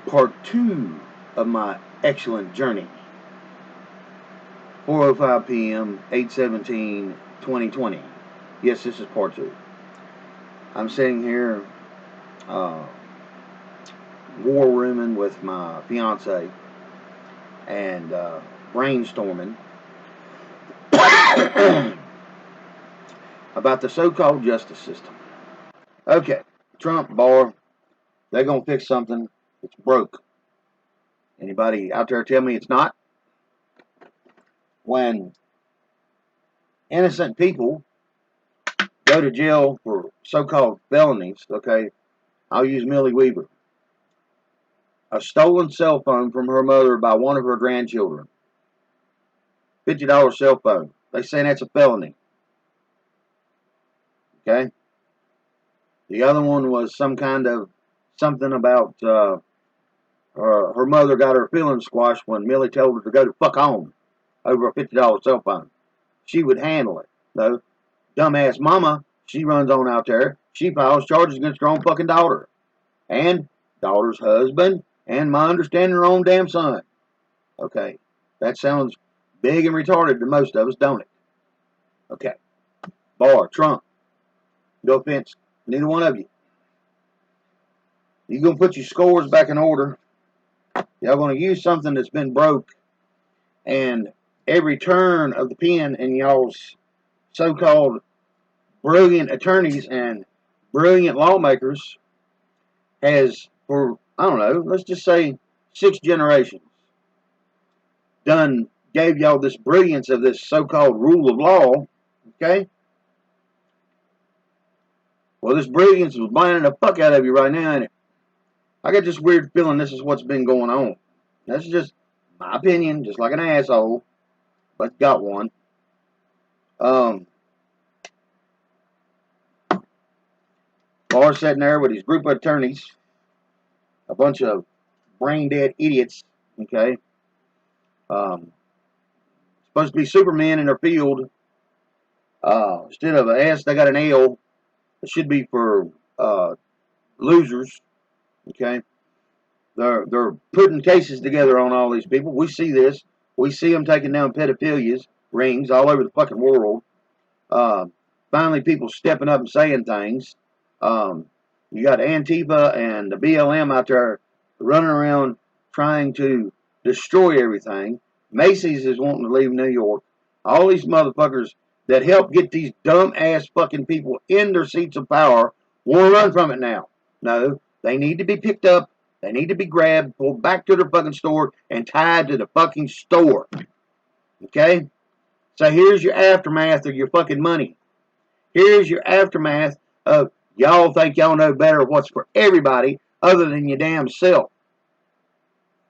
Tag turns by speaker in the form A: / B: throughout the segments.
A: part 2 of my excellent journey. 4:05 p.m., 8/17/2020. Yes, this is part 2. I'm sitting here uh, war rooming with my fiance and brainstorming about the so-called justice system. Okay, Trump, Barr, they're going to fix something that's broke. Anybody out there tell me it's not? When innocent people go to jail for so-called felonies, okay, I'll use Millie Weaver. A stolen cell phone from her mother by one of her grandchildren. $50 cell phone. They say that's a felony. Okay? The other one was some kind of something about her mother got her feelings squashed when Millie told her to go to fuck home over a $50 cell phone. She would handle it. No, dumbass mama, she runs on out there. She files charges against her own fucking daughter. And daughter's husband, and my understanding her own damn son. Okay, that sounds big and retarded to most of us, don't it? Okay, Barr, Trump, no offense, neither one of you. You're going to put your scores back in order. Y'all going to use something that's been broke, and every turn of the pen in y'all's so-called brilliant attorneys and brilliant lawmakers has, for, I don't know, let's just say 6 generations, gave y'all this brilliance of this so-called rule of law, okay? Well, this brilliance was blinding the fuck out of you right now, ain't it? I got this weird feeling this is what's been going on. That's just my opinion, just like an asshole, but got one. Barr sitting there with his group of attorneys, a bunch of brain-dead idiots, okay? Supposed to be supermen in their field. Instead of an S, they got an L. It should be for losers, okay? They're putting cases together on all these people. We see this. We see them taking down pedophilia rings all over the fucking world. Finally, people stepping up and saying things. You got Antifa and the BLM out there running around trying to destroy everything. Macy's is wanting to leave New York. All these motherfuckers that help get these dumb ass fucking people in their seats of power want to run from it now. No, they need to be picked up. They need to be grabbed, pulled back to their fucking store, and tied to the fucking store. Okay? So here's your aftermath of your fucking money. Here's your aftermath of y'all think y'all know better what's for everybody other than your damn self.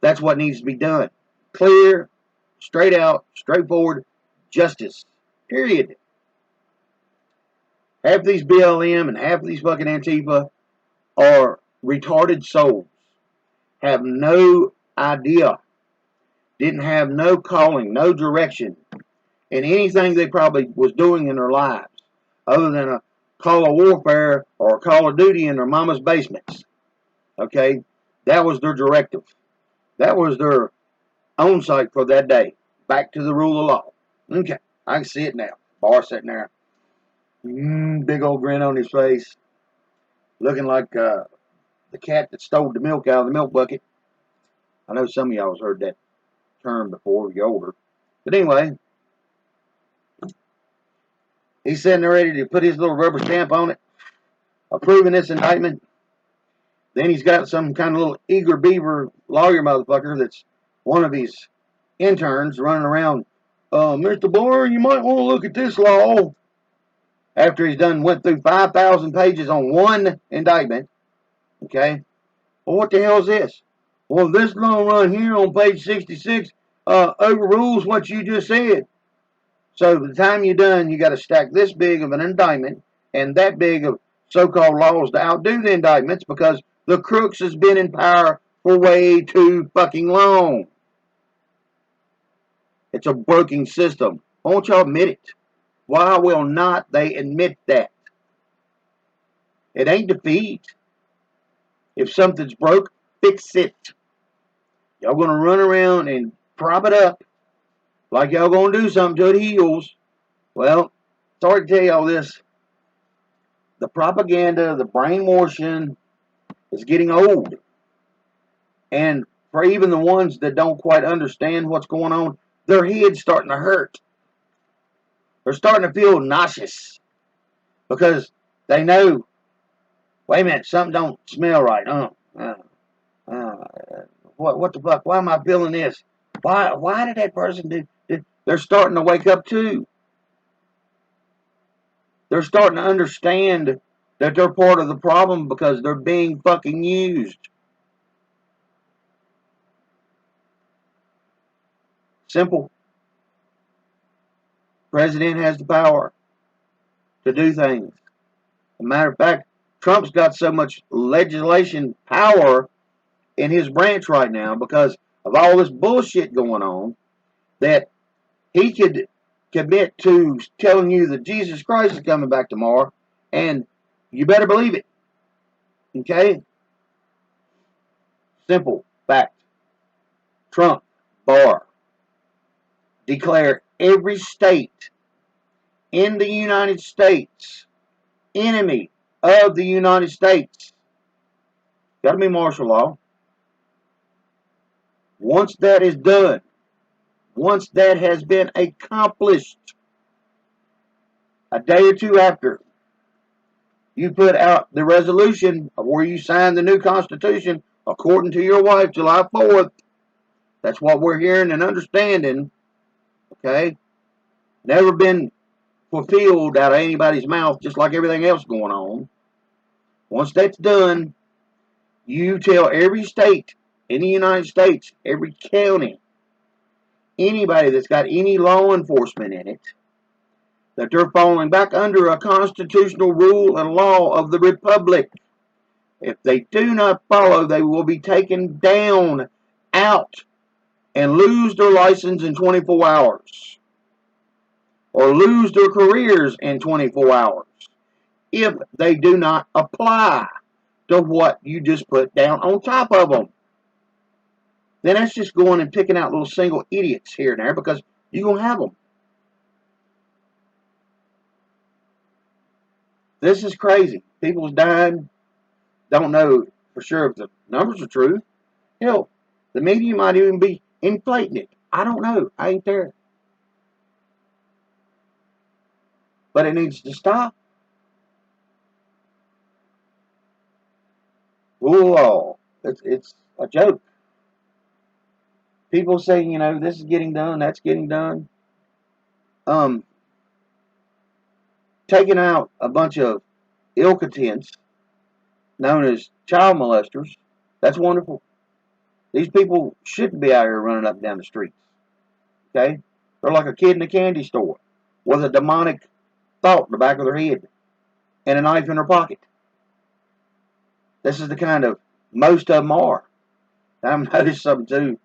A: That's what needs to be done. Clear, straight out, straightforward justice. Period. Half of these BLM and half of these fucking Antifa are retarded souls. Have no idea. Didn't have no calling, no direction in anything they probably was doing in their lives other than a call of warfare or a call of duty in their mama's basements. Okay? That was their directive. That was their own sight for that day. Back to the rule of law. Okay, I can see it now. Barr sitting there. Big old grin on his face. Looking like the cat that stole the milk out of the milk bucket. I know some of y'all has heard that term before, if you're older. But anyway, he's sitting there ready to put his little rubber stamp on it, approving this indictment. Then he's got some kind of little eager beaver lawyer motherfucker that's one of his interns running around. Mr. Barr, you might want to look at this law. After he's done went through 5,000 pages on one indictment. Okay? Well, what the hell is this? Well, this long run here on page 66 overrules what you just said. So by the time you're done, you got to stack this big of an indictment and that big of so-called laws to outdo the indictments because the crooks has been in power for way too fucking long. It's a broken system. Won't y'all admit it? Why will not they admit that? It ain't defeat. If something's broke, fix it. Y'all going to run around and prop it up like y'all going to do something to it heals. Well, sorry to tell y'all this. The propaganda, the brainwashing is getting old. And for even the ones that don't quite understand what's going on, their head's starting to hurt. They're starting to feel nauseous because they know, wait a minute, something don't smell right. Uh, what the fuck? Why am I feeling this? Why did that person do? They're starting to wake up too. They're starting to understand that they're part of the problem because they're being fucking used. Simple. President has the power to do things. As a matter of fact, Trump's got so much legislation power in his branch right now because of all this bullshit going on that he could commit to telling you that Jesus Christ is coming back tomorrow, and you better believe it. Okay? Simple fact. Trump, bar, declare every state in the United States enemy of the United States. Got to be martial law. Once that is done, once that has been accomplished, a day or two after, you put out the resolution where you sign the new Constitution according to your wife, July 4th. That's what we're hearing and understanding. Okay? Never been fulfilled out of anybody's mouth, just like everything else going on. Once that's done, you tell every state in the United States, every county, anybody that's got any law enforcement in it, that they're falling back under a constitutional rule and law of the Republic. If they do not follow, they will be taken down, out, and lose their license in 24 hours. Or lose their careers in 24 hours. If they do not apply to what you just put down on top of them. Then that's just going and picking out little single idiots here and there because you're going to have them. This is crazy. People's dying. Don't know for sure if the numbers are true. Hell, the media might even be inflating it. I don't know. I ain't there. But it needs to stop. Rule of law. It's a joke. People say, this is getting done, that's getting done. Taking out a bunch of ill-contents known as child molesters. That's wonderful. These people shouldn't be out here running up and down the streets. Okay? They're like a kid in a candy store with a demonic thought in the back of their head and a knife in their pocket. This is the kind of most of them are. I've noticed something too,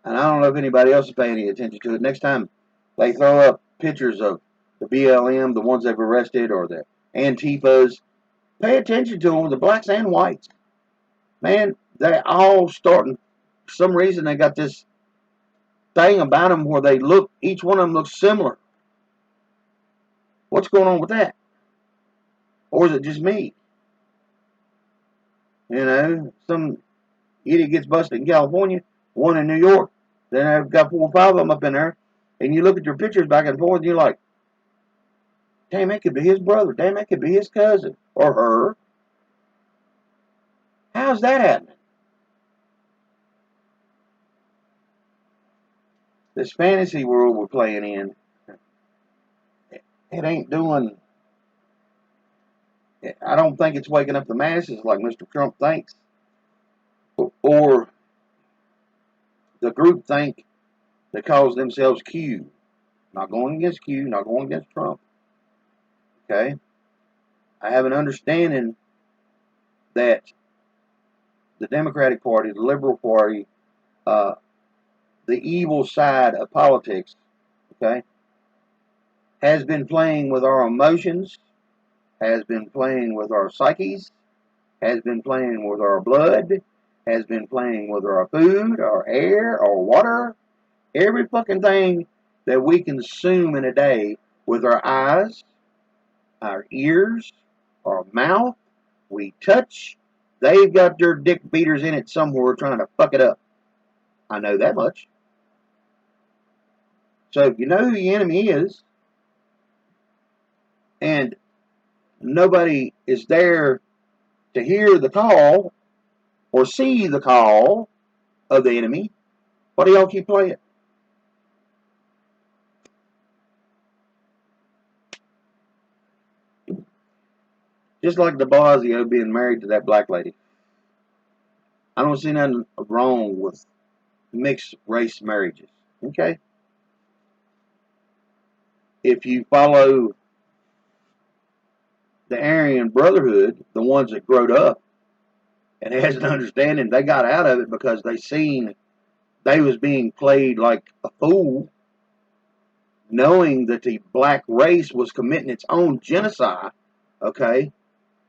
A: and I don't know if anybody else is paying any attention to it. Next time they throw up pictures of the BLM, the ones they've arrested, or the Antifas, pay attention to them, the blacks and whites. Man, they all starting, for some reason they got this thing about them where they look, each one of them looks similar. What's going on with that? Or is it just me? Some idiot gets busted in California, one in New York, then I've got 4 or 5 of them up in there, and you look at your pictures back and forth, and you're like, damn, that could be his brother. Damn, that could be his cousin or her. How's that happening? This fantasy world we're playing in, it ain't doing. I don't think it's waking up the masses like Mr. Trump thinks, or the group think that calls themselves Q. Not going against Q, not going against Trump. Okay? I have an understanding that the Democratic Party, the Liberal Party, the evil side of politics, okay, has been playing with our emotions, has been playing with our psyches, has been playing with our blood, has been playing with our food, our air, our water, every fucking thing that we consume in a day with our eyes, our ears, our mouth, we touch. They've got their dick beaters in it somewhere trying to fuck it up. I know that much. So if you know who the enemy is, and nobody is there to hear the call or see the call of the enemy, why do y'all keep playing? Just like de Blasio being married to that black lady. I don't see nothing wrong with mixed race marriages. Okay? If you follow the Aryan Brotherhood, the ones that growed up and has an understanding, they got out of it because they seen they was being played like a fool, knowing that the black race was committing its own genocide, okay,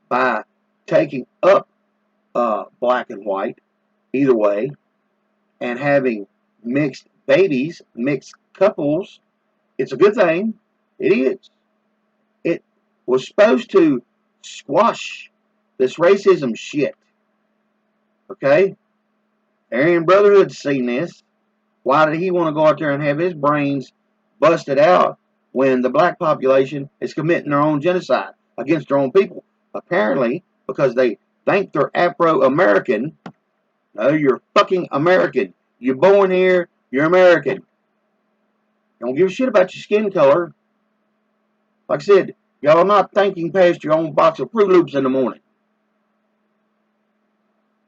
A: by taking up black and white, either way, and having mixed babies, mixed couples. It's a good thing. It is. It was supposed to squash this racism shit. Okay? Aryan Brotherhood's seen this. Why did he want to go out there and have his brains busted out when the black population is committing their own genocide against their own people? Apparently, because they think they're Afro-American. No, you're fucking American. You're born here, you're American. Don't give a shit about your skin color. Like I said, y'all not thinking past your own box of Fruit Loops in the morning.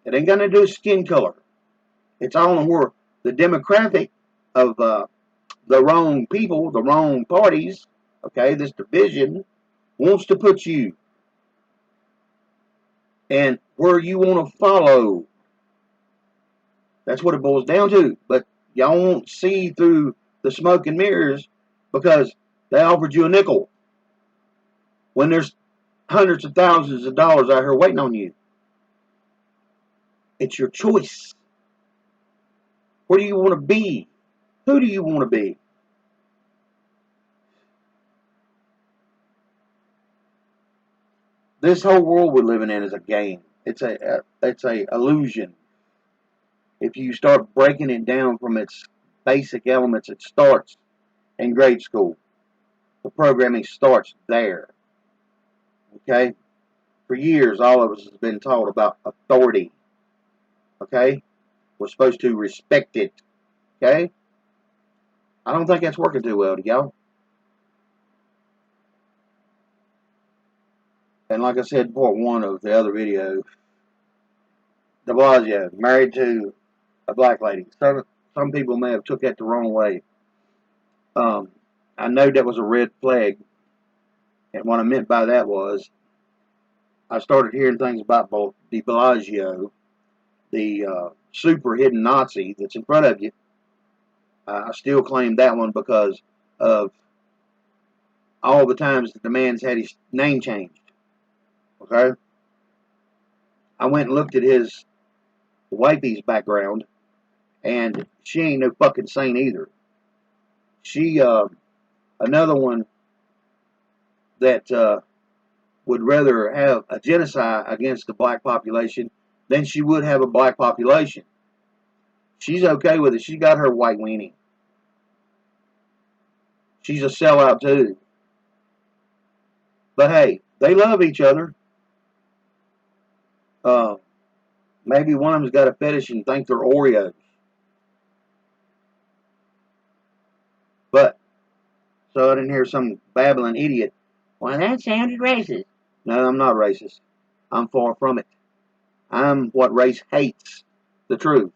A: It ain't got to do with skin color. It's all where the demographic of the wrong people, the wrong parties, okay, this division wants to put you and where you want to follow. That's what it boils down to. But y'all won't see through the smoke and mirrors because they offered you a nickel when there's hundreds of thousands of dollars out here waiting on you. It's your choice. Where do you want to be? Who do you want to be? This whole world we're living in is a game. It's a illusion. If you start breaking it down from its basic elements, it starts in grade school. The programming starts there. Okay? For years, all of us has been taught about authority. Okay? We're supposed to respect it. Okay? I don't think that's working too well to y'all. And like I said, part one of the other video, de Blasio, married to a black lady. Some people may have took that the wrong way. I know that was a red flag, and what I meant by that was I started hearing things about de Blasio, the super hidden Nazi that's in front of you. I still claim that one because of all the times that the man's had his name changed. Okay? I went and looked at his wifey's background, and she ain't no fucking saint either. She, another one that would rather have a genocide against the black population than she would have a black population. She's okay with it. She got her white weenie. She's a sellout too. But hey, they love each other. Maybe one of them's got a fetish and think they're Oreos. But, so I didn't hear some babbling idiot. Well, that sounded racist. No, I'm not racist. I'm far from it. I'm what race hates. The truth.